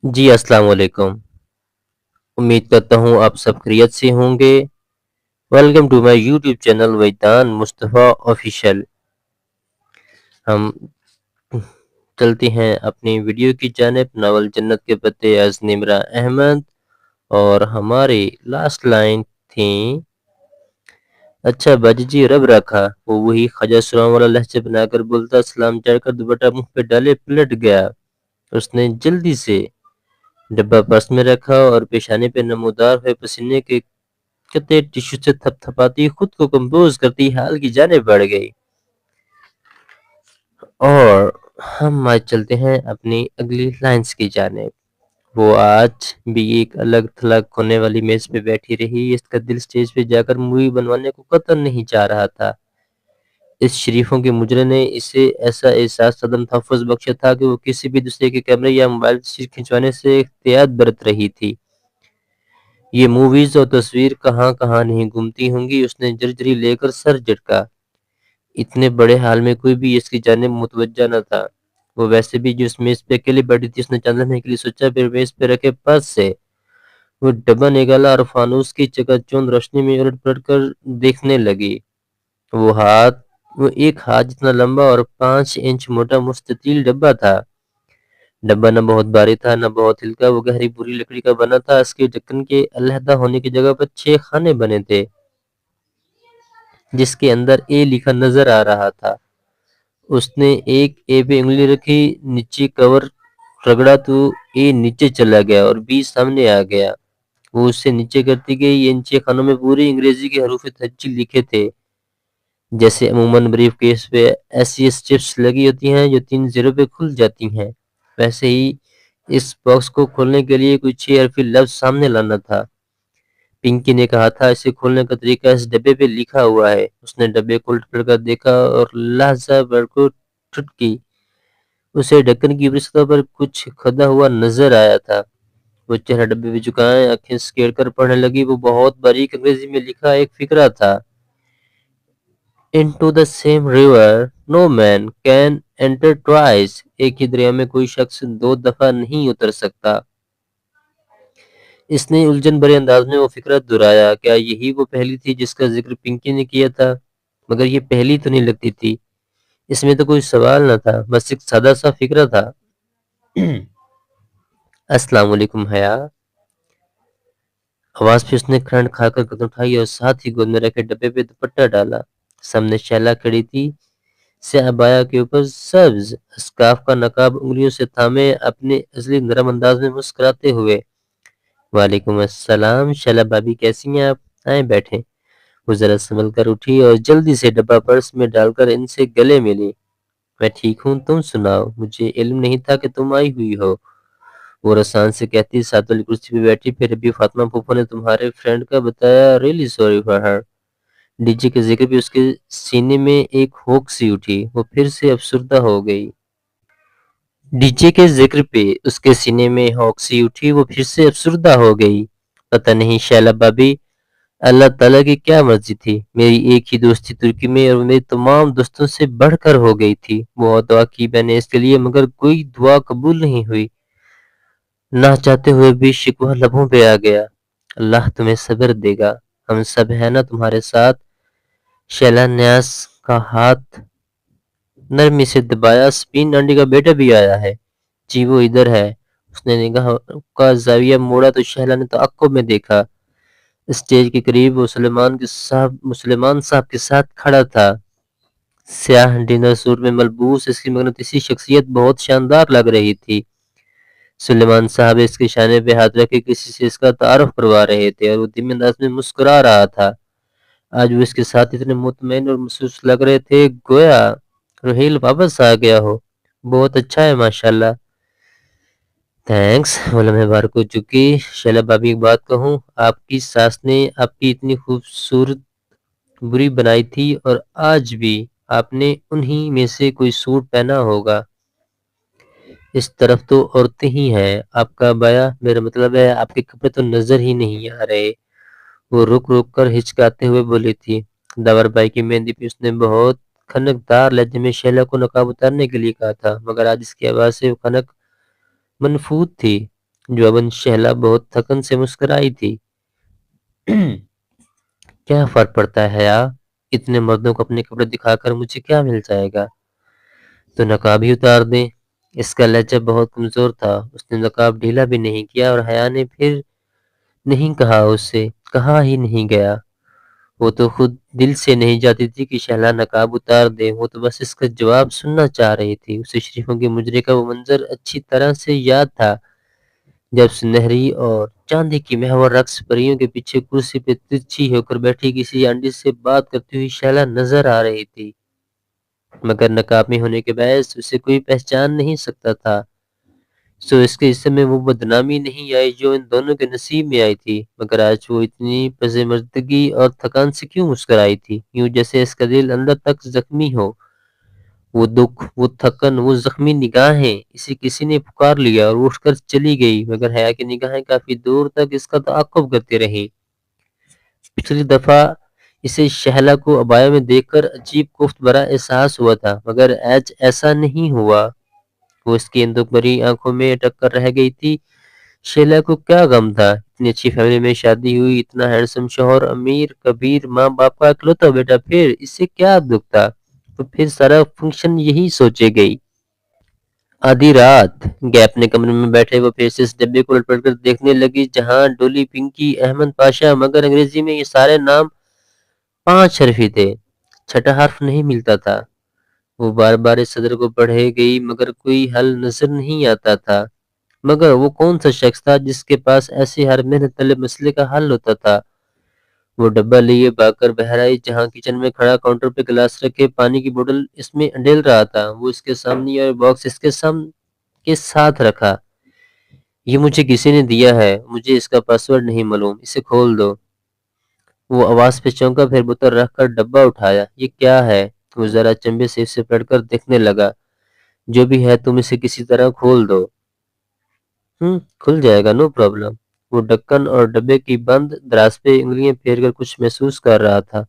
جی السلام علیکم۔ امید کرتا ہوں آپ سب خیریت سے ہوں گے۔ Welcome to my YouTube channel Vedan Mustafa official. ہم چلتے ہیں اپنی ویڈیو کی جانب۔ ناول جنت کے پتے از نمرہ احمد، اور ہماری لاسٹ لائن تھی: اچھا باجی جی رب رکھا۔ وہ وہی خواجہ سلام والا لہجہ بنا کر بولتا، سلام چڑھ کر دوپٹہ منہ پہ ڈالے پلٹ گیا۔ اس نے جلدی سے ڈبہ پرس میں رکھا اور پیشانے پہ نمودار ہوئے پسینے کے قطرے ٹشو سے تھپ تھپاتی خود کو کمپوز کرتی حال کی جانب بڑھ گئی۔ اور ہم آج چلتے ہیں اپنی اگلی لائنز کی جانب۔ وہ آج بھی ایک الگ تھلگ ہونے والی میز پہ بیٹھی رہی۔ اس کا دل سٹیج پہ جا کر مووی بنوانے کو قطعاً نہیں چاہ رہا تھا۔ اس شریفوں کے مجرے نے اسے ایسا احساس صدم تحفظ بخشا تھا کہ وہ کسی بھی دوسرے کے کیمرے یا موبائل سے کھنچوانے سے احتیاط برت رہی تھی۔ یہ موویز اور تصویر کہاں کہاں نہیں گھومتی ہوں گی۔ اس نے جرجری لے کر سر جھٹکا۔ اتنے بڑے حال میں کوئی بھی اس کی جانب متوجہ نہ تھا۔ وہ ویسے بھی جو اس میز پہ اکیلی بیٹھی تھی، اس نے چند لمحے کے لیے سوچا، پھر میز پہ رکھے پرس سے وہ ڈبہ نکالا اور فانوس کی چکا چوند روشنی میں الٹ پلٹ کر دیکھنے لگی۔ وہ ایک ہاتھ جتنا لمبا اور 5 انچ موٹا مستطیل ڈبہ تھا۔ ڈبہ نہ بہت بھاری تھا نہ بہت ہلکا، وہ گہری بھوری لکڑی کا بنا تھا۔ اس کے ڈھکن کے علیحدہ ہونے کی جگہ پر 6 خانے بنے تھے، جس کے اندر اے لکھا نظر آ رہا تھا۔ اس نے ایک اے پہ انگلی رکھی، نیچے کور رگڑا تو اے نیچے چلا گیا اور بی سامنے آ گیا۔ وہ اس سے نیچے کرتی گئی۔ ان 6 خانوں میں پوری انگریزی کے حروف تہجی لکھے تھے۔ جیسے عموماً بریف کیس پہ ایسی اسٹرپس لگی ہوتی ہیں جو 3 زیروں پہ کھل جاتی ہیں، ویسے ہی اس باکس کو کھولنے کے لیے کوئی 6 حرفی لفظ سامنے لانا تھا۔ پنکی نے کہا تھا اسے کھولنے کا طریقہ اس ڈبے پہ لکھا ہوا ہے۔ اس نے ڈبے کو الٹ پلٹ کر دیکھا اور لہجہ بھر کو ٹھٹکی۔ اسے ڈھکن کی اوپری سطح پر کچھ کھدا ہوا نظر آیا تھا۔ وہ چہرہ ڈبے پہ جھکائے آنکھیں سکیڑ کر پڑھنے لگی۔ وہ بہت باریک انگریزی میں لکھا ایک فقرہ تھا: Into the same river no man can enter twice. ایک ہی دریا میں کوئی شخص 2 دفعہ نہیں اتر سکتا۔ اس نے الجھن بھرے انداز میں وہ فقرہ دہرایا۔ کیا یہی وہ پہلی تھی جس کا ذکر پنکی نے کیا تھا؟ مگر یہ پہلی تو نہیں لگتی تھی۔ اس میں تو کوئی سوال نہ تھا، بس ایک سادہ سا فقرہ تھا: السلام علیکم حیا۔ آواز پہ اس نے کرنٹ کھا کر قدم اٹھائی اور ساتھ ہی گود میں رکھے ڈبے پہ دوپٹہ ڈالا۔ سامنے شیلا کھڑی تھی، سیاہ عبایا کے اوپر سبز اسکارف کا نقاب انگلیوں سے تھامے، اپنے اصلی نرم انداز میں مسکراتے ہوئے۔ وعلیکم السلام شیلا بھابی، کیسی ہیں آپ؟ آئیں بیٹھیں۔ وہ ذرا سنبھل کر اٹھی اور جلدی سے ڈبہ پرس میں ڈال کر ان سے گلے ملی۔ میں ٹھیک ہوں، تم سناؤ؟ مجھے علم نہیں تھا کہ تم آئی ہوئی ہو، وہ رسان سے کہتی ساتھ والی کرسی پہ بیٹھی۔ پھر ابھی فاطمہ پھوپھو نے تمہارے فرینڈ کا بتایا، really sorry for her. D J کے ذکر پہ اس کے سینے میں ایک ہوک سی اٹھی، وہ پھر سے افسردہ ہو گئی۔ ڈی جے کے ذکر پہ اس کے سینے میں ہوک سی اٹھی، وہ پھر سے افسردہ ہو گئی۔ پتہ نہیں شیلا بھابی، اللہ تعالیٰ کی کیا مرضی تھی، میری ایک ہی دوست تھی ترکی میں اور میری تمام دوستوں سے بڑھ کر ہو گئی تھی۔ بہت دعا کی میں نے اس کے لیے، مگر کوئی دعا قبول نہیں ہوئی۔ نہ چاہتے ہوئے بھی شکوہ لبوں پہ آ گیا۔ اللہ تمہیں صبر دے گا، ہم سب ہیں نا تمہارے ساتھ۔ شیلا نیاز کا ہاتھ نرمی سے دبایا۔ سپین آنٹی کا بیٹا بھی آیا ہے؟ جی وہ ادھر ہے۔ اس نے نگاہ کا زاویہ موڑا تو شیلا نے تعقب میں دیکھا۔ اسٹیج کے قریب وہ مسلمان صاحب کے ساتھ کھڑا تھا۔ سیاہ ڈنر سوٹ میں ملبوس اس کی مغناطیسی شخصیت بہت شاندار لگ رہی تھی۔ سلیمان صاحب اس کے شانے پہ ہاتھ رکھ کے کسی سے اس کا تعارف کروا رہے تھے اور وہ دھیمے انداز میں مسکرا رہا تھا۔ آج وہ اس کے ساتھ اتنے مطمئن اور محسوس لگ رہے تھے، گویا روحیل واپس آ گیا ہو۔ بہت اچھا ہے ماشاءاللہ۔ تھینکس، وہ لمحے بار کو چکی۔ شیلا بھابی ایک بات کہوں، آپ کی ساس نے آپ کی اتنی خوبصورت بری بنائی تھی اور آج بھی آپ نے انہی میں سے کوئی سوٹ پہنا ہوگا۔ اس طرف تو عورتیں ہی ہیں، آپ کا بایا، میرا مطلب ہے آپ کے کپڑے تو نظر ہی نہیں آ رہے۔ وہ رک رک کر ہچکاتے ہوئے بولی تھی۔ داور بائی کی مہندی پہ اس نے بہت کھنکدار لہجے میں شیلا کو نقاب اتارنے کے لیے کہا تھا، مگر آج اس کی آواز سے وہ کھنک منفوط تھی۔ جواباً شہلا بہت تھکن سے مسکرائی تھی۔ کیا فرق پڑتا ہے حیا؟ اتنے مردوں کو اپنے کپڑے دکھا کر مجھے کیا مل جائے گا؟ تو نقاب ہی اتار دیں۔ اس کا لہجہ بہت کمزور تھا۔ اس نے نقاب ڈھیلا بھی نہیں کیا اور حیا نے پھر نہیں کہا اسے، کہا ہی نہیں گیا۔ وہ تو خود دل سے نہیں چاہتی تھی کہ شہلا نقاب اتار دے، وہ تو بس اس کا جواب سننا چاہ رہی تھی۔ اسے شریفوں کے مجرے کا وہ منظر اچھی طرح سے یاد تھا، جب سنہری اور چاندی کی محور رقص پریوں کے پیچھے کرسی پہ ترچھی ہو کر بیٹھی کسی آنٹی سے بات کرتی ہوئی شہلا نظر آ رہی تھی، مگر نقاب میں ہونے کے باعث اسے کوئی پہچان نہیں سکتا تھا۔ سو اس کے حصے میں وہ بدنامی نہیں آئی جو ان دونوں کے نصیب میں آئی تھی، مگر آج وہ اتنی پژمردگی اور تھکان سے کیوں مسکرائی تھی، یوں جیسے اس کا دل اندر تک زخمی ہو۔ وہ دکھ، وہ تھکن، وہ زخمی نگاہیں، اسے کسی نے پکار لیا اور وہ اٹھ کر چلی گئی، مگر حیا کی نگاہیں کافی دور تک اس کا تعاقب کرتی رہیں۔ پچھلی دفعہ اسے شہلا کو عبایا میں دیکھ کر عجیب کوفت بھرا احساس ہوا تھا، مگر آج ایسا نہیں ہوا۔ وہ اس کی اندوہ بھری آنکھوں میں اٹک کر رہ گئی تھی۔ شیلا کو کیا غم تھا؟ اتنی اچھی فیملی میں شادی ہوئی، اتنا ہینڈسم شوہر، امیر کبیر، ماں باپ کا اکلوتا بیٹا، پھر اس سے کیا دکھ تھا؟ تو پھر سارا فنکشن یہی سوچے گئی۔ آدھی رات گئے اپنے کمرے میں بیٹھے وہ پھر سے اس ڈبے کو الٹ پلٹ کر دیکھنے لگی جہاں ڈولی، پنکی، احمد پاشا، مگر انگریزی میں یہ سارے نام 5 حرفی تھے، چھٹا حرف نہیں ملتا تھا۔ وہ بار بار اس صدر کو پڑھے گئی مگر کوئی حل نظر نہیں آتا تھا۔ مگر وہ کون سا شخص تھا جس کے پاس ایسے ہر محنت طلب مسئلے کا حل ہوتا تھا؟ وہ ڈبہ لیے بھاگ کر بہر آئی جہاں کچن میں کھڑا کاؤنٹر پہ گلاس رکھے پانی کی بوتل اس میں انڈیل رہا تھا۔ وہ اس کے سامنے اور باکس اس کے ساتھ رکھا۔ یہ مجھے کسی نے دیا ہے، مجھے اس کا پاسورڈ نہیں معلوم، اسے کھول دو۔ وہ آواز پہ چونکا، پھر بوتل رکھ کر ڈبہ اٹھایا۔ یہ کیا ہے؟ وہ ذرا چنبے سے اسے پلٹ کر دیکھنے لگا۔ جو بھی ہے تم اسے کسی طرح کھول دو۔ کھل جائے گا، نو پرابلم۔ وہ ڈھکن اور ڈبے کی بند دراز پہ انگلیاں پھیر کر کچھ محسوس کر رہا تھا۔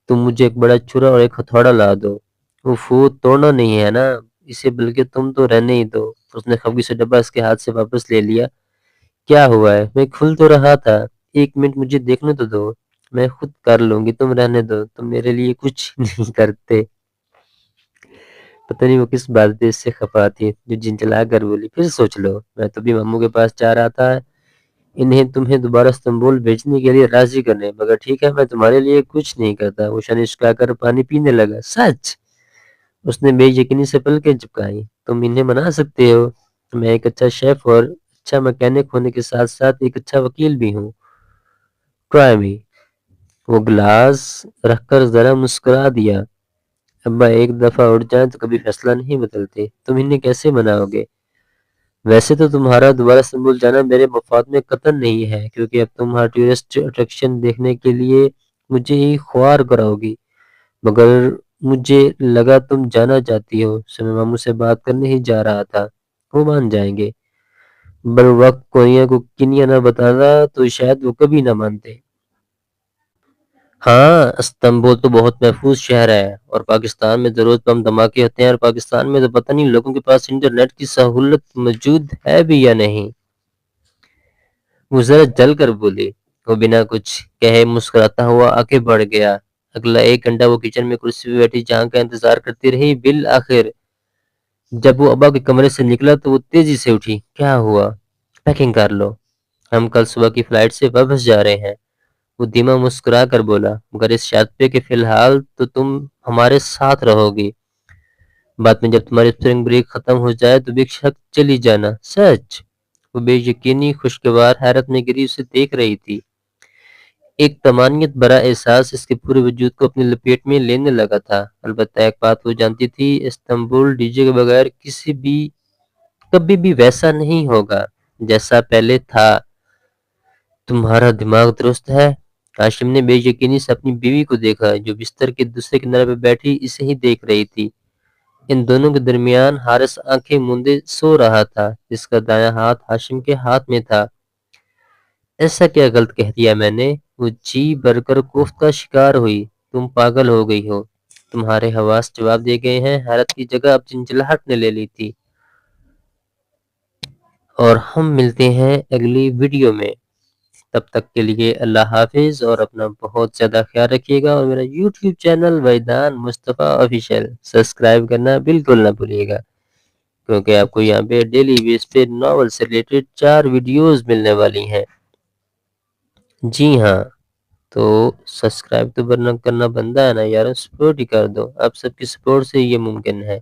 تم مجھے ایک بڑا چھرا اور ایک ہتھوڑا لا دو۔ وہ توڑنا نہیں ہے نا اسے، بلکہ تم تو رہنے ہی دو۔ اس نے خفگی سے ڈبہ اس کے ہاتھ سے واپس لے لیا۔ کیا ہوا ہے؟ میں کھل تو رہا تھا، 1 منٹ مجھے دیکھنے تو دو، میں خود کر لوں گی، تم رہنے دو، تم میرے لیے کچھ نہیں کرتے۔ پتہ نہیں وہ کس بات پہ اس سے خفا تھی جو جنجلا کر بولی، پھر سوچ لو، میں تو بھی ماموں کے پاس جا رہا تھا انہیں تمہیں دوبارہ استنبول بھیجنے کے لیے راضی کرنے، مگر ٹھیک ہے میں تمہارے لیے کچھ نہیں کرتا۔ وہ شنشکا کر پانی پینے لگا۔ سچ؟ اس نے بے یقینی سے پلکیں چپکائیں۔ تم انہیں منا سکتے ہو؟ میں ایک اچھا شیف اور اچھا میکینک ہونے کے ساتھ ساتھ ایک اچھا وکیل بھی ہوں۔ ٹرائی می۔ وہ گلاس رکھ کر ذرا مسکرا دیا۔ ابا ایک دفعہ اٹھ جائیں تو کبھی فیصلہ نہیں بدلتے، تم انہیں کیسے مناؤ گے؟ ویسے تو تمہارا دوبارہ استنبول جانا میرے مفاد میں قطعاً نہیں ہے، کیونکہ اب تم ہر ٹورسٹ اٹریکشن دیکھنے کے لیے مجھے ہی خوار کراؤ گی، مگر مجھے لگا تم جانا چاہتی ہو، سو میں ماموں سے بات کرنے ہی جا رہا تھا، وہ مان جائیں گے۔ بر وقت کونیا کو کنیا نہ بتانا تو شاید وہ کبھی نہ مانتے۔ ہاں، استنبول تو بہت محفوظ شہر ہے، اور پاکستان میں تو روز بم دھماکے ہوتے ہیں، اور پاکستان میں تو پتہ نہیں لوگوں کے پاس انٹرنیٹ کی سہولت موجود ہے بھی یا نہیں۔ وہ ذرا جل کر بولی۔ وہ بنا کچھ کہے مسکراتا ہوا آگے بڑھ گیا۔ اگلا 1 گھنٹہ وہ کچن میں کرسی پہ بیٹھی جہاں کا انتظار کرتی رہی۔ بالآخر جب وہ ابا کے کمرے سے نکلا تو وہ تیزی سے اٹھی۔ کیا ہوا؟ پیکنگ کر لو، ہم کل صبح کی فلائٹ سے واپس جا رہے ہیں۔ وہ دھیما مسکرا کر بولا، مگر اس شرط پہ کہ فی الحال تو تم ہمارے ساتھ رہو گی، بعد میں جب تمہاری اسپرنگ بریک ختم ہو جائے تو بے شک چلی جانا۔ سچ؟ وہ بے یقینی خوشگوار حیرت میں گری اسے دیکھ رہی تھی۔ ایک طمانینت بھرا احساس اس کے پورے وجود کو اپنی لپیٹ میں لینے لگا تھا۔ البتہ ایک بات وہ جانتی تھی، استنبول ڈی جے کے بغیر کبھی بھی ویسا نہیں ہوگا جیسا پہلے تھا۔ تمہارا دماغ درست ہے؟ ہاشم نے بے یقینی سے اپنی بیوی کو دیکھا جو بستر کے دوسرے کنارے پہ بیٹھی اسے ہی دیکھ رہی تھی۔ ان دونوں کے درمیان حارث آنکھیں موندے سو رہا تھا جس کا دایاں ہاتھ ہاشم کے ہاتھ میں تھا۔ ایسا کیا غلط کہہ دیا میں نے؟ وہ جی بھر کر کوفت کا شکار ہوئی۔ تم پاگل ہو گئی ہو، تمہارے حواس جواب دے گئے ہیں۔ حیرت کی جگہ اب جنجلاہٹ نے لے لی تھی۔ اور ہم ملتے ہیں اگلی ویڈیو میں. تب تک کے لیے اللہ حافظ اور اپنا بہت زیادہ خیال رکھیے گا. اور میرا یوٹیوب چینل وحیدان مصطفیٰ آفیشیل سبسکرائب کرنا بالکل نہ بھولیے گا، کیونکہ آپ کو یہاں پہ ڈیلی بیس پہ ناول سے ریلیٹڈ 4 ویڈیوز ملنے والی ہیں. جی ہاں، تو سبسکرائب تو کرنا بنتا ہے نا یار، سپورٹ ہی کر دو. آپ سب کی سپورٹ سے یہ ممکن ہے.